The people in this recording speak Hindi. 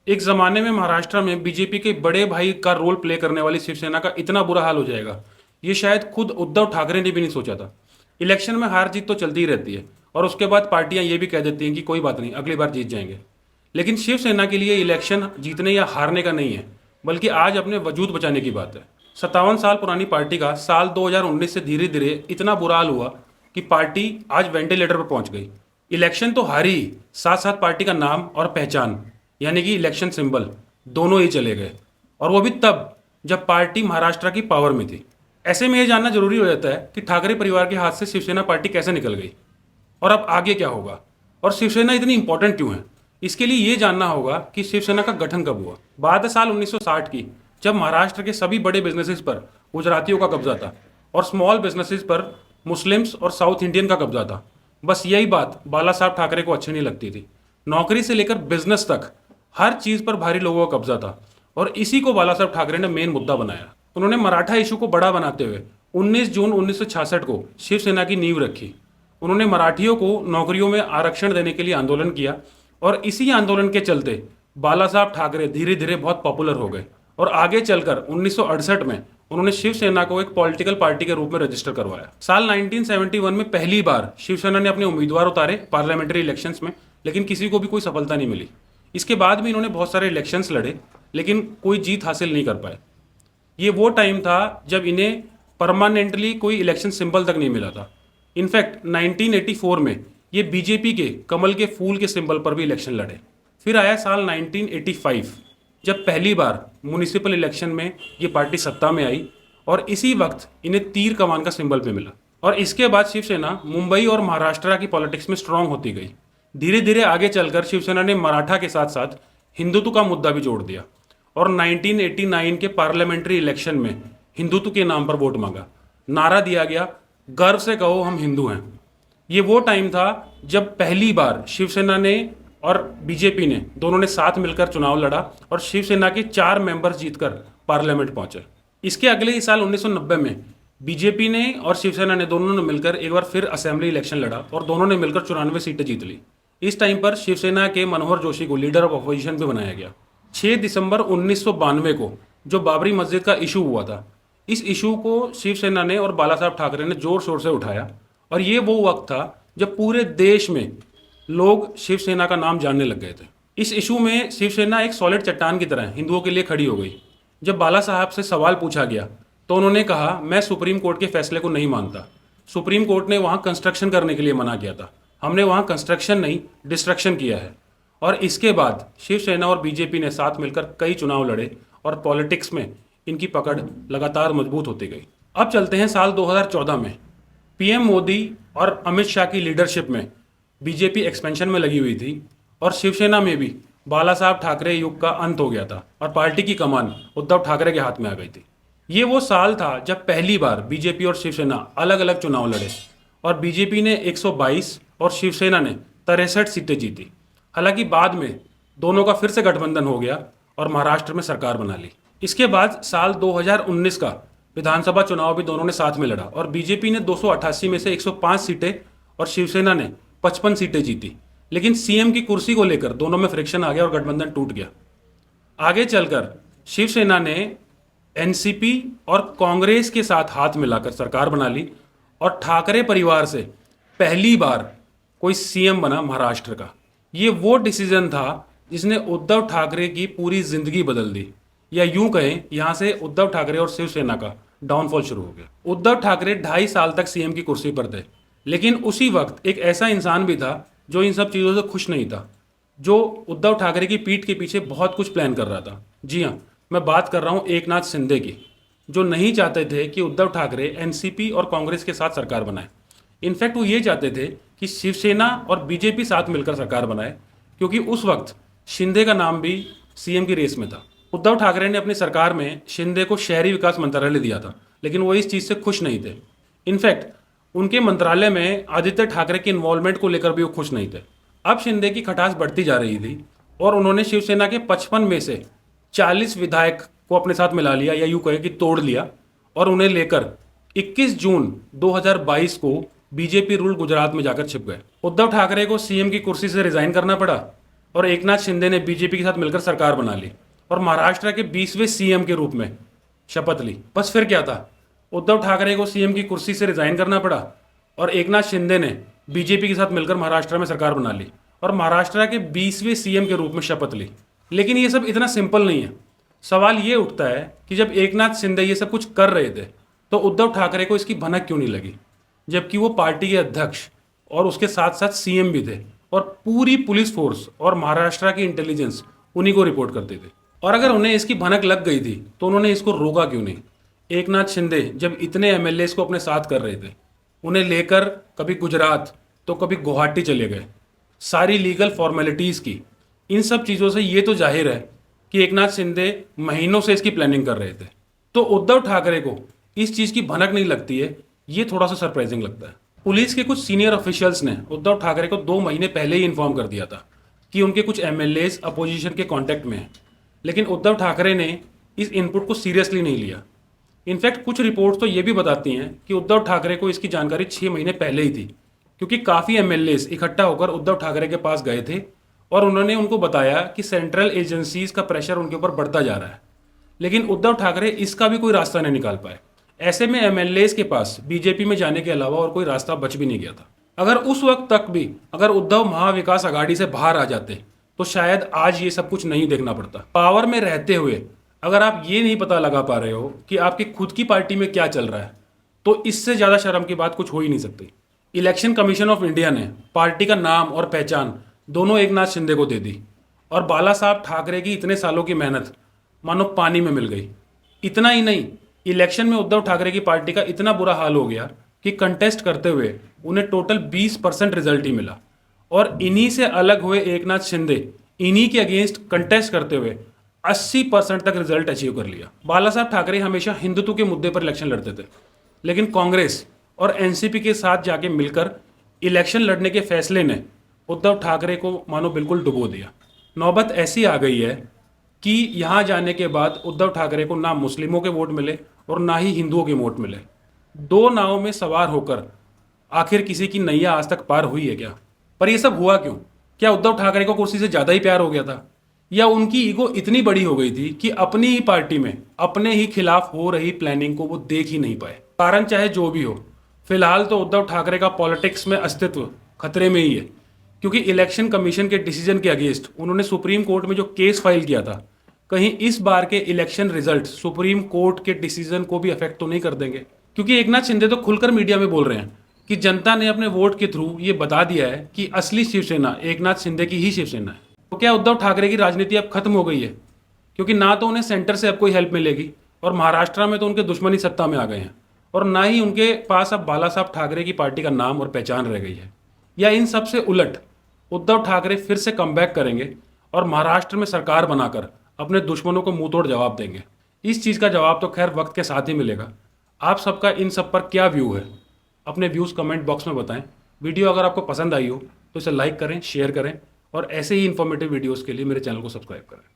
एक ज़माने में महाराष्ट्र में बीजेपी के बड़े भाई का रोल प्ले करने वाली शिवसेना का इतना बुरा हाल हो जाएगा, ये शायद खुद उद्धव ठाकरे ने भी नहीं सोचा था। इलेक्शन में हार जीत तो चलती ही रहती है और उसके बाद पार्टियां ये भी कह देती हैं कि कोई बात नहीं, अगली बार जीत जाएंगे। लेकिन शिवसेना के लिए इलेक्शन जीतने या हारने का नहीं है, बल्कि आज अपने वजूद बचाने की बात है। 57 साल पुरानी पार्टी का साल 2019 से धीरे धीरे इतना बुरा हाल हुआ कि पार्टी आज वेंटिलेटर पर पहुंच गई। इलेक्शन तो हारी, साथ साथ पार्टी का नाम और पहचान यानी कि इलेक्शन सिंबल दोनों ही चले गए, और वो भी तब जब पार्टी महाराष्ट्र की पावर में थी। ऐसे में ये जानना जरूरी हो जाता है कि ठाकरे परिवार के हाथ से शिवसेना पार्टी कैसे निकल गई और अब आगे क्या होगा, और शिवसेना इतनी इंपॉर्टेंट क्यों है। इसके लिए ये जानना होगा कि शिवसेना का गठन कब हुआ। बात है साल 1960 की, जब महाराष्ट्र के सभी बड़े बिजनेसेस पर गुजरातियों का कब्जा था और स्मॉल बिजनेसेस पर मुस्लिम्स और साउथ इंडियन का कब्जा था। बस यही बात बाला साहब ठाकरे को अच्छी नहीं लगती थी। नौकरी से लेकर बिजनेस तक हर चीज पर भारी लोगों का कब्जा था, और इसी को बाला साहब ठाकरे ने मेन मुद्दा बनाया। उन्होंने मराठा इशू को बड़ा बनाते हुए 19 जून 1966 को शिवसेना की नींव रखी। उन्होंने मराठियों को नौकरियों में आरक्षण देने के लिए आंदोलन किया, और इसी आंदोलन के चलते बाला साहब ठाकरे धीरे धीरे बहुत पॉपुलर हो गए, और आगे चलकर 1968 में उन्होंने शिवसेना को एक पॉलिटिकल पार्टी के रूप में रजिस्टर करवाया। साल 1971 में पहली बार शिवसेना ने अपने उम्मीदवार उतारे पार्लियामेंट्री इलेक्शंस में, लेकिन किसी को भी कोई सफलता नहीं मिली। इसके बाद भी इन्होंने बहुत सारे इलेक्शंस लड़े, लेकिन कोई जीत हासिल नहीं कर पाए। ये वो टाइम था जब इन्हें परमानेंटली कोई इलेक्शन सिंबल तक नहीं मिला था। इनफैक्ट 1984 में ये बीजेपी के कमल के फूल के सिंबल पर भी इलेक्शन लड़े। फिर आया साल 1985, जब पहली बार म्युनिसिपल इलेक्शन में ये पार्टी सत्ता में आई, और इसी वक्त इन्हें तीर कमान का सिंबल भी मिला। और इसके बाद शिवसेना मुंबई और महाराष्ट्र की पॉलिटिक्स में स्ट्रांग होती गई। धीरे धीरे आगे चलकर शिवसेना ने मराठा के साथ साथ हिंदुत्व का मुद्दा भी जोड़ दिया, और 1989 के पार्लियामेंट्री इलेक्शन में हिंदुत्व के नाम पर वोट मांगा। नारा दिया गया, गर्व से कहो हम हिंदू हैं। ये वो टाइम था जब पहली बार शिवसेना ने और बीजेपी ने दोनों ने साथ मिलकर चुनाव लड़ा, और शिवसेना के 4 मेंबर्स जीतकर पार्लियामेंट पहुंचे। इसके अगले ही साल 1990 में बीजेपी ने और शिवसेना ने दोनों ने मिलकर एक बार फिर असेंबली इलेक्शन लड़ा, और दोनों ने मिलकर 94 सीटें जीत ली। इस टाइम पर शिवसेना के मनोहर जोशी को लीडर ऑफ अपोजिशन भी बनाया गया। 6 दिसंबर 1992 को जो बाबरी मस्जिद का इशू हुआ था, इस इशू को शिवसेना ने और बाला साहब ठाकरे ने जोर शोर से उठाया, और ये वो वक्त था जब पूरे देश में लोग शिवसेना का नाम जानने लग गए थे। इस इशू में शिवसेना एक सॉलिड चट्टान की तरह हिंदुओं के लिए खड़ी हो गई। जब बाला साहब से सवाल पूछा गया तो उन्होंने कहा, मैं सुप्रीम कोर्ट के फैसले को नहीं मानता। सुप्रीम कोर्ट ने वहाँ कंस्ट्रक्शन करने के लिए मना किया था, हमने वहाँ कंस्ट्रक्शन नहीं डिस्ट्रक्शन किया है। और इसके बाद शिवसेना और बीजेपी ने साथ मिलकर कई चुनाव लड़े, और पॉलिटिक्स में इनकी पकड़ लगातार मजबूत होती गई। अब चलते हैं साल 2014 में। पीएम मोदी और अमित शाह की लीडरशिप में बीजेपी एक्सपेंशन में लगी हुई थी, और शिवसेना में भी बाला साहब ठाकरे युग का अंत हो गया था, और पार्टी की कमान उद्धव ठाकरे के हाथ में आ गई थी। ये वो साल था जब पहली बार बीजेपी और शिवसेना अलग अलग चुनाव लड़े, और बीजेपी ने 122 और शिवसेना ने 63 सीटें जीती। हालांकि बाद में दोनों का फिर से गठबंधन हो गया और महाराष्ट्र में सरकार बना ली। इसके बाद साल 2019 का विधानसभा चुनाव भी दोनों ने साथ में लड़ा, और बीजेपी ने 288 में से 105 सीटें और शिवसेना ने 55 सीटें जीती। लेकिन सीएम की कुर्सी को लेकर दोनों में फ्रिक्शन आ गया और गठबंधन टूट गया। आगे चलकर शिवसेना ने एनसीपी और कांग्रेस के साथ हाथ मिलाकर सरकार बना ली, और ठाकरे परिवार से पहली बार कोई सीएम बना महाराष्ट्र का। ये वो डिसीजन था जिसने उद्धव ठाकरे की पूरी जिंदगी बदल दी, या यूं कहें यहां से उद्धव ठाकरे और शिवसेना का डाउनफॉल शुरू हो गया। उद्धव ठाकरे 2.5 साल तक सीएम की कुर्सी पर थे, लेकिन उसी वक्त एक ऐसा इंसान भी था जो इन सब चीज़ों से खुश नहीं था, जो उद्धव ठाकरे की पीठ के पीछे बहुत कुछ प्लान कर रहा था। जी हाँ, मैं बात कर रहा हूँ एकनाथ शिंदे की, जो नहीं चाहते थे कि उद्धव ठाकरे एनसीपी और कांग्रेस के साथ सरकार बनाए। इनफैक्ट वो ये चाहते थे कि शिवसेना और बीजेपी साथ मिलकर सरकार बनाए, क्योंकि उस वक्त शिंदे का नाम भी सीएम की रेस में था। उद्धव ठाकरे ने अपनी सरकार में शिंदे को शहरी विकास मंत्रालय दिया था, लेकिन वो इस चीज़ से खुश नहीं थे। इनफैक्ट उनके मंत्रालय में आदित्य ठाकरे की इन्वॉल्वमेंट को लेकर भी वो खुश नहीं थे। अब शिंदे की खटास बढ़ती जा रही थी, और उन्होंने शिवसेना के 55 में से 40 विधायक को अपने साथ मिला लिया, या यूं कहे कि तोड़ लिया, और उन्हें लेकर 21 जून 2022 को बीजेपी रूल गुजरात में जाकर छिप गए। उद्धव ठाकरे को सीएम की कुर्सी से रिजाइन करना पड़ा, और एकनाथ शिंदे ने बीजेपी के साथ मिलकर सरकार बना ली और महाराष्ट्र के 20वें सीएम के रूप में शपथ ली। बस फिर क्या था, उद्धव ठाकरे को सीएम की कुर्सी से रिजाइन करना पड़ा और एकनाथ शिंदे ने बीजेपी के साथ मिलकर महाराष्ट्र में सरकार बना ली और महाराष्ट्र के 20वें सीएम के रूप में शपथ ली। लेकिन ये सब इतना सिंपल नहीं है। सवाल ये उठता है कि जब एकनाथ शिंदे ये सब कुछ कर रहे थे तो उद्धव ठाकरे को इसकी भनक क्यों नहीं लगी, जबकि वो पार्टी के अध्यक्ष और उसके साथ साथ सीएम भी थे और पूरी पुलिस फोर्स और महाराष्ट्र की इंटेलिजेंस उन्हीं को रिपोर्ट करते थे। और अगर उन्हें इसकी भनक लग गई थी तो उन्होंने इसको रोका क्यों नहीं। एकनाथ शिंदे जब इतने एमएलए को अपने साथ कर रहे थे, उन्हें लेकर कभी गुजरात तो कभी गुवाहाटी चले गए, सारी लीगल फॉर्मेलिटीज़ की। इन सब चीज़ों से ये तो जाहिर है कि एकनाथ शिंदे महीनों से इसकी प्लानिंग कर रहे थे। तो उद्धव ठाकरे को इस चीज़ की भनक नहीं लगती है, ये थोड़ा सा सरप्राइजिंग लगता है। पुलिस के कुछ सीनियर ऑफिशियल्स ने उद्धव ठाकरे को 2 महीने पहले ही इन्फॉर्म कर दिया था कि उनके कुछ एमएलए अपोजिशन के कांटेक्ट में हैं, लेकिन उद्धव ठाकरे ने इस इनपुट को सीरियसली नहीं लिया। इनफैक्ट कुछ रिपोर्ट्स तो ये भी बताती हैं कि उद्धव ठाकरे को इसकी जानकारी 6 महीने पहले ही थी, क्योंकि काफ़ी एमएलए इकट्ठा होकर उद्धव ठाकरे के पास गए थे और उन्होंने उनको बताया कि सेंट्रल एजेंसीज का प्रेशर उनके ऊपर बढ़ता जा रहा है। लेकिन उद्धव ठाकरे इसका भी कोई रास्ता नहीं निकाल पाए। ऐसे में एमएलए के पास बीजेपी में जाने के अलावा और कोई रास्ता बच भी नहीं गया था। अगर उस वक्त तक भी अगर उद्धव महाविकास आघाड़ी से बाहर आ जाते तो शायद आज ये सब कुछ नहीं देखना पड़ता। पावर में रहते हुए अगर आप ये नहीं पता लगा पा रहे हो कि आपकी खुद की पार्टी में क्या चल रहा है, तो इससे ज़्यादा शर्म की बात कुछ हो ही नहीं सकती। इलेक्शन कमीशन ऑफ इंडिया ने पार्टी का नाम और पहचान दोनों एकनाथ शिंदे को दे दी और बाला साहब ठाकरे की इतने सालों की मेहनत मानो पानी में मिल गई। इतना ही नहीं, इलेक्शन में उद्धव ठाकरे की पार्टी का इतना बुरा हाल हो गया कि कंटेस्ट करते हुए उन्हें टोटल 20% रिजल्ट ही मिला और इन्हीं से अलग हुए एकनाथ शिंदे इन्हीं के अगेंस्ट कंटेस्ट करते हुए 80% तक रिजल्ट अचीव कर लिया। बाला साहब ठाकरे हमेशा हिंदुत्व के मुद्दे पर इलेक्शन लड़ते थे, लेकिन कांग्रेस और एनसीपी के साथ जाके मिलकर इलेक्शन लड़ने के फैसले ने उद्धव ठाकरे को मानो बिल्कुल डुबो दिया। नौबत ऐसी आ गई है कि यहाँ जाने के बाद उद्धव ठाकरे को ना मुस्लिमों के वोट मिले और ना ही हिंदुओं के वोट मिले। 2 नावों में सवार होकर आखिर किसी की नैया आज तक पार हुई है क्या? पर यह सब हुआ क्यों? क्या उद्धव ठाकरे को कुर्सी से ज़्यादा ही प्यार हो गया था, या उनकी ईगो इतनी बड़ी हो गई थी कि अपनी ही पार्टी में अपने ही खिलाफ हो रही प्लानिंग को वो देख ही नहीं पाए? कारण चाहे जो भी हो, फिलहाल तो उद्धव ठाकरे का पॉलिटिक्स में अस्तित्व खतरे में ही है, क्योंकि इलेक्शन कमीशन के डिसीजन के अगेंस्ट उन्होंने सुप्रीम कोर्ट में जो केस फाइल किया था, कहीं इस बार के इलेक्शन रिजल्ट सुप्रीम कोर्ट के डिसीजन को भी अफेक्ट तो नहीं कर देंगे? क्योंकि एकनाथ शिंदे तो खुलकर मीडिया में बोल रहे हैं कि जनता ने अपने वोट के थ्रू ये बता दिया है कि असली शिवसेना एकनाथ शिंदे की ही शिवसेना है। तो क्या उद्धव ठाकरे की राजनीति अब खत्म हो गई है? क्योंकि ना तो उन्हें सेंटर से अब कोई हेल्प मिलेगी और महाराष्ट्र में तो उनके दुश्मन ही सत्ता में आ गए हैं, और ना ही उनके पास अब बाला साहब ठाकरे की पार्टी का नाम और पहचान रह गई है। या इन सब से उलट उद्धव ठाकरे फिर से कमबैक करेंगे और महाराष्ट्र में सरकार बनाकर अपने दुश्मनों को मुंह तोड़ जवाब देंगे? इस चीज़ का जवाब तो खैर वक्त के साथ ही मिलेगा। आप सबका इन सब पर क्या व्यू है? अपने व्यूज़ कमेंट बॉक्स में बताएं। वीडियो अगर आपको पसंद आई हो तो इसे लाइक करें, शेयर करें और ऐसे ही इन्फॉर्मेटिव वीडियोज़ के लिए मेरे चैनल को सब्सक्राइब करें।